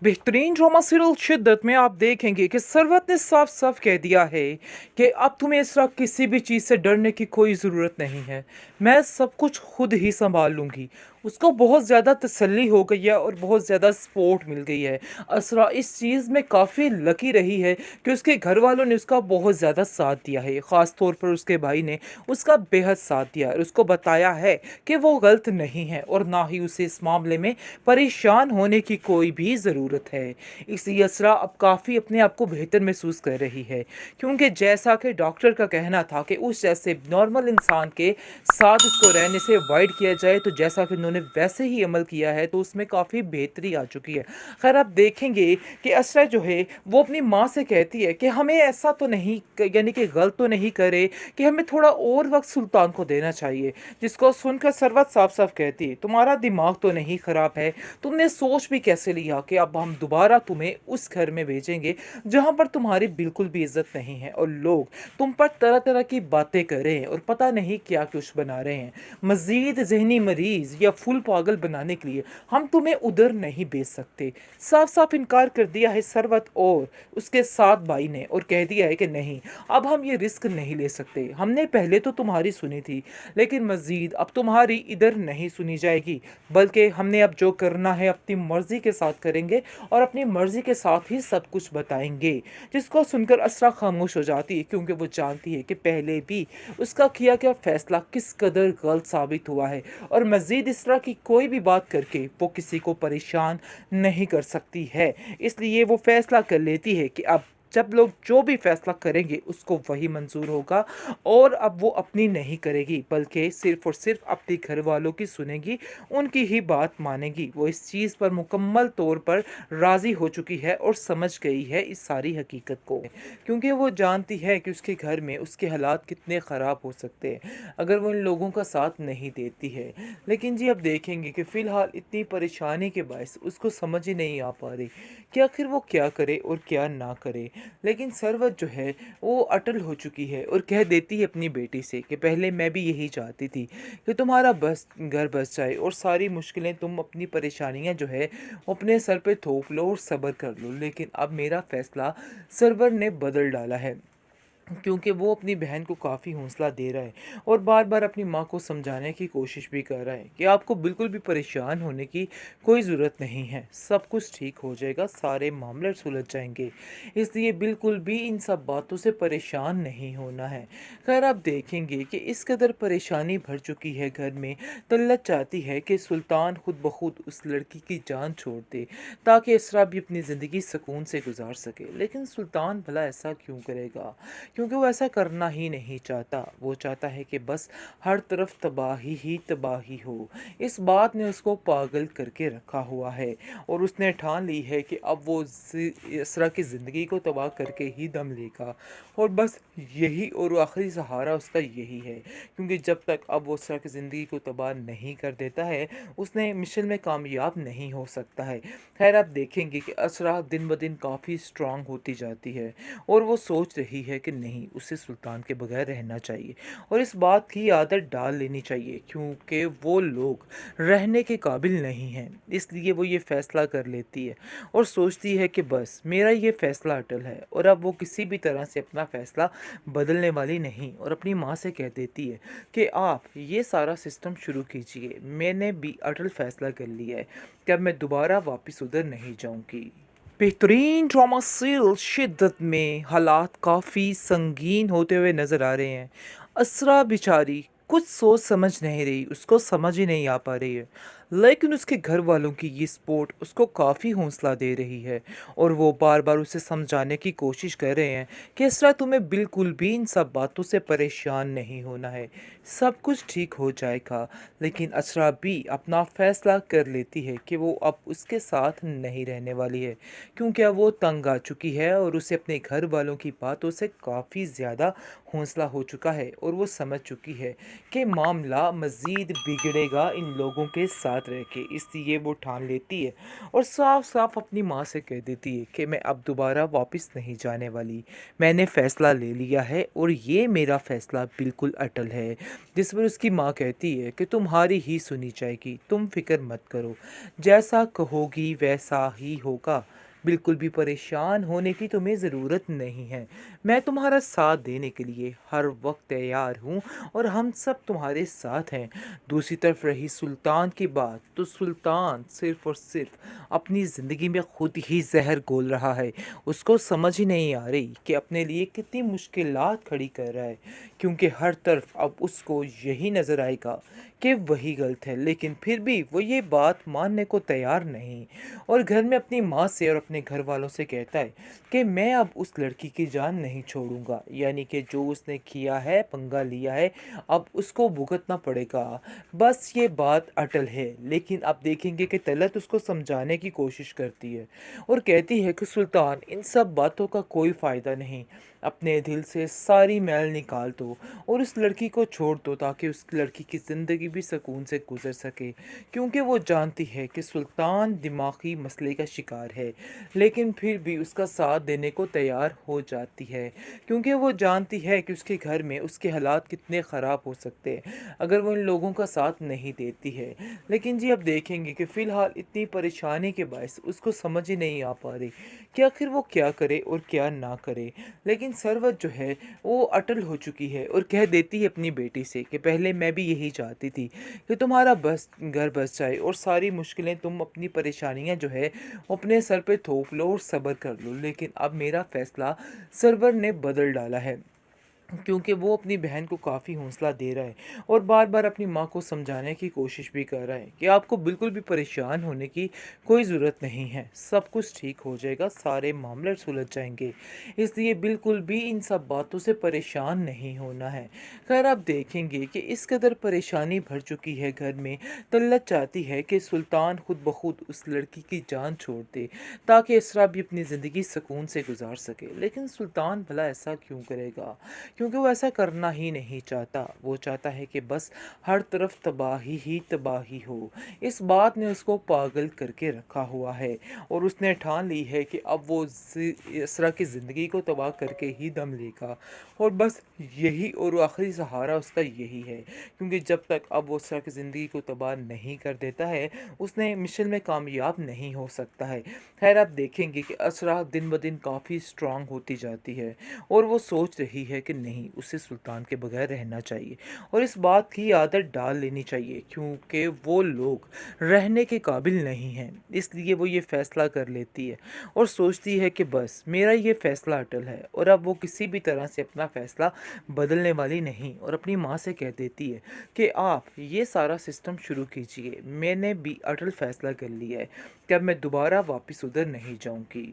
बेहतरीन drama serial शिद्दत में आप देखेंगे कि सरवत ने साफ साफ कह दिया है कि अब तुम्हें इस वक्त किसी भी चीज़ से डरने की कोई ज़रूरत नहीं है। मैं सब कुछ खुद ही संभाल लूँगी। उसको बहुत ज़्यादा तसल्ली हो गई है और बहुत ज़्यादा सपोर्ट मिल गई है। असरा इस चीज़ में काफ़ी लकी रही है कि उसके घर वालों ने उसका बहुत ज़्यादा साथ दिया है। ख़ास तौर पर उसके भाई ने उसका बेहद साथ दिया और उसको बताया है कि वो गलत नहीं है और ना ही उसे इस मामले में परेशान होने की कोई भी ज़रूरत है। इसलिए असरा अब काफ़ी अपने आप को बेहतर महसूस कर रही है, क्योंकि जैसा कि डॉक्टर का कहना था कि उस जैसे नॉर्मल इंसान के साथ उसको रहने से अवॉइड किया जाए, तो जैसा कि उन्होंने वैसे ही अमल किया है तो उसमें काफ़ी बेहतरी आ चुकी है। खैर आप देखेंगे कि असरा जो है वो अपनी माँ से कहती है कि हमें ऐसा तो नहीं यानी कि गलत तो नहीं करे, कि हमें थोड़ा और वक्त सुल्तान को देना चाहिए। जिसको सुनकर सरवत साफ साफ कहती है तुम्हारा दिमाग तो नहीं ख़राब है, तुमने सोच भी कैसे लिया कि अब हम दोबारा तुम्हें उस घर में भेजेंगे जहां पर तुम्हारी बिल्कुल भी इज्जत नहीं है और लोग तुम पर तरह तरह की बातें कर रहे हैं और पता नहीं क्या कुछ बना रहे हैं। मजीद जहनी मरीज या फुल पागल बनाने के लिए हम तुम्हें उधर नहीं भेज सकते। साफ साफ इनकार कर दिया है सरवत और उसके साथ भाई ने और कह दिया है कि नहीं, अब हम ये रिस्क नहीं ले सकते। हमने पहले तो तुम्हारी सुनी थी, लेकिन मजीद अब तुम्हारी इधर नहीं सुनी जाएगी, बल्कि हमने अब जो करना है अपनी मर्जी के साथ करेंगे और अपनी मर्जी के साथ ही सब कुछ बताएंगे। जिसको सुनकर असरा खामोश हो जाती है, क्योंकि वो जानती है कि पहले भी उसका किया गया फैसला किस कदर गलत साबित हुआ है और मजीद इस तरह की कोई भी बात करके वो किसी को परेशान नहीं कर सकती है। इसलिए वो फैसला कर लेती है कि अब जब लोग जो भी फैसला करेंगे उसको वही मंजूर होगा और अब वो अपनी नहीं करेगी, बल्कि सिर्फ और सिर्फ अपने घर वालों की सुनेगी, उनकी ही बात मानेगी। वो इस चीज़ पर मुकम्मल तौर पर राज़ी हो चुकी है और समझ गई है इस सारी हकीकत को, क्योंकि वो जानती है कि उसके घर में उसके हालात कितने ख़राब हो सकते हैं अगर वो इन लोगों का साथ नहीं देती है। लेकिन जी अब देखेंगे कि फ़िलहाल इतनी परेशानी के बायस उसको समझ ही नहीं आ पा रही कि आखिर वो क्या करे और क्या ना करे। लेकिन सरवत जो है वो अटल हो चुकी है और कह देती है अपनी बेटी से कि पहले मैं भी यही चाहती थी कि तुम्हारा बस घर बस जाए और सारी मुश्किलें, तुम अपनी परेशानियां जो है अपने सर पे थोप लो और सब्र कर लो, लेकिन अब मेरा फैसला सरवर ने बदल डाला है, क्योंकि वो अपनी बहन को काफ़ी हौसला दे रहा है और बार बार अपनी माँ को समझाने की कोशिश भी कर रहा है कि आपको बिल्कुल भी परेशान होने की कोई ज़रूरत नहीं है, सब कुछ ठीक हो जाएगा, सारे मामले सुलझ जाएंगे। इसलिए बिल्कुल भी इन सब बातों से परेशान नहीं होना है। खैर आप देखेंगे कि इस कदर परेशानी भर चुकी है घर में, तल्लत चाहती है कि सुल्तान खुद ब खुद उस लड़की की जान छोड़ दे ताकि इसरा भी अपनी ज़िंदगी सुकून से गुजार सके। लेकिन सुल्तान भला ऐसा क्यों करेगा, क्योंकि वो ऐसा करना ही नहीं चाहता। वो चाहता है कि बस हर तरफ तबाही ही तबाही हो। इस बात ने उसको पागल करके रखा हुआ है और उसने ठान ली है कि अब वो इसरा की ज़िंदगी को तबाह करके ही दम लेगा और बस यही और आखिरी सहारा उसका यही है, क्योंकि जब तक अब वो इसरा की ज़िंदगी को तबाह नहीं कर देता है उसने मिशन में कामयाब नहीं हो सकता है। खैर आप देखेंगे कि असरा दिन ब दिन काफ़ी स्ट्रांग होती जाती है और वो सोच रही है कि नहीं, उसे सुल्तान के बगैर रहना चाहिए और इस बात की आदत डाल लेनी चाहिए, क्योंकि वो लोग रहने के काबिल नहीं हैं। इसलिए वो ये फ़ैसला कर लेती है और सोचती है कि बस मेरा ये फ़ैसला अटल है और अब वो किसी भी तरह से अपना फ़ैसला बदलने वाली नहीं, और अपनी माँ से कह देती है कि आप ये सारा सिस्टम शुरू कीजिए, मैंने भी अटल फ़ैसला कर लिया है कि अब मैं दोबारा वापस उधर नहीं जाऊँगी। बेहतरीन ड्रामा सीरियल शिद्दत में हालात काफ़ी संगीन होते हुए नज़र आ रहे हैं। असरा बेचारी कुछ सोच समझ नहीं रही, उसको समझ ही नहीं आ पा रही है, लेकिन उसके घर वालों की ये सपोर्ट उसको काफ़ी हौसला दे रही है और वो बार बार उसे समझाने की कोशिश कर रहे हैं कि असरा तुम्हें बिल्कुल भी इन सब बातों से परेशान नहीं होना है, सब कुछ ठीक हो जाएगा। लेकिन असरा भी अपना फ़ैसला कर लेती है कि वो अब उसके साथ नहीं रहने वाली है, क्योंकि अब वो तंग आ चुकी है और उसे अपने घर वालों की बातों से काफ़ी ज़्यादा हौसला हो चुका है और वो समझ चुकी है कि मामला मज़ीद बिगड़ेगा इन लोगों के साथ याद रखे, इसलिए वो ठान लेती है और साफ साफ अपनी माँ से कह देती है कि मैं अब दोबारा वापस नहीं जाने वाली। मैंने फ़ैसला ले लिया है और ये मेरा फ़ैसला बिल्कुल अटल है। जिस पर उसकी माँ कहती है कि तुम्हारी ही सुनी जाएगी, तुम फ़िक्र मत करो, जैसा कहोगी वैसा ही होगा। बिल्कुल भी परेशान होने की तुम्हें ज़रूरत नहीं है। मैं तुम्हारा साथ देने के लिए हर वक्त तैयार हूँ और हम सब तुम्हारे साथ हैं। दूसरी तरफ रही सुल्तान की बात, तो सुल्तान सिर्फ़ और सिर्फ़ अपनी ज़िंदगी में खुद ही ज़हर घोल रहा है। उसको समझ ही नहीं आ रही कि अपने लिए कितनी मुश्किलात खड़ी कर रहा है, क्योंकि हर तरफ अब उसको यही नज़र आएगा कि वही गलत है, लेकिन फिर भी वो ये बात मानने को तैयार नहीं और घर में अपनी माँ से और अपने घर वालों से कहता है कि मैं अब उस लड़की की जान नहीं छोड़ूंगा, यानी कि जो उसने किया है, पंगा लिया है, अब उसको भुगतना पड़ेगा। बस ये बात अटल है। लेकिन अब देखेंगे कि तलत उसको समझाने की कोशिश करती है और कहती है कि सुल्तान, इन सब बातों का कोई फ़ायदा नहीं, अपने दिल से सारी मैल निकाल दो और उस लड़की को छोड़ दो ताकि उस लड़की की ज़िंदगी भी सुकून से गुजर सके, क्योंकि वो जानती है कि सुल्तान दिमागी मसले का शिकार है, लेकिन फिर भी उसका साथ देने को तैयार हो जाती है, क्योंकि वो जानती है कि उसके घर में उसके हालात कितने ख़राब हो सकते हैं अगर वो इन लोगों का साथ नहीं देती है। लेकिन जी अब देखेंगे कि फ़िलहाल इतनी परेशानी के बायस उसको समझ ही नहीं आ पा रही कि आखिर वो क्या करे और क्या ना करे। लेकिन सरवत जो है वो अटल हो चुकी है और कह देती है अपनी बेटी से कि पहले मैं भी यही चाहती थी कि तुम्हारा बस घर बस जाए और सारी मुश्किलें, तुम अपनी परेशानियां जो है वो अपने सर पे थोप लो और सब्र कर लो, लेकिन अब मेरा फ़ैसला सरवर ने बदल डाला है, क्योंकि वो अपनी बहन को काफ़ी हौसला दे रहा है और बार बार अपनी माँ को समझाने की कोशिश भी कर रहा है कि आपको बिल्कुल भी परेशान होने की कोई ज़रूरत नहीं है, सब कुछ ठीक हो जाएगा, सारे मामले सुलझ जाएंगे, इसलिए बिल्कुल भी इन सब बातों से परेशान नहीं होना है। खैर आप देखेंगे कि इस कदर परेशानी भर चुकी है घर में, तल्लत चाहती है कि सुल्तान खुद ब खुद उस लड़की की जान छोड़ दे ताकि इसरा भी अपनी ज़िंदगी सुकून से गुजार सके। लेकिन सुल्तान भला ऐसा क्यों करेगा, क्योंकि वो ऐसा करना ही नहीं चाहता। वो चाहता है कि बस हर तरफ तबाही ही तबाही हो। इस बात ने उसको पागल करके रखा हुआ है और उसने ठान ली है कि अब वो इसरा की ज़िंदगी को तबाह करके ही दम लेगा और बस यही और आखिरी सहारा उसका यही है, क्योंकि जब तक अब वो इसरा की ज़िंदगी को तबाह नहीं कर देता है उसने मिशन में कामयाब नहीं हो सकता है। खैर आप देखेंगे कि असरा दिन ब दिन काफ़ी स्ट्रांग होती जाती है और वो सोच रही है कि नहीं, उसे सुल्तान के बगैर रहना चाहिए और इस बात की आदत डाल लेनी चाहिए, क्योंकि वो लोग रहने के काबिल नहीं हैं। इसलिए वो ये फ़ैसला कर लेती है और सोचती है कि बस मेरा ये फ़ैसला अटल है और अब वो किसी भी तरह से अपना फ़ैसला बदलने वाली नहीं, और अपनी माँ से कह देती है कि आप ये सारा सिस्टम शुरू कीजिए, मैंने भी अटल फ़ैसला कर लिया है कि अब मैं दोबारा वापस उधर नहीं जाऊँगी।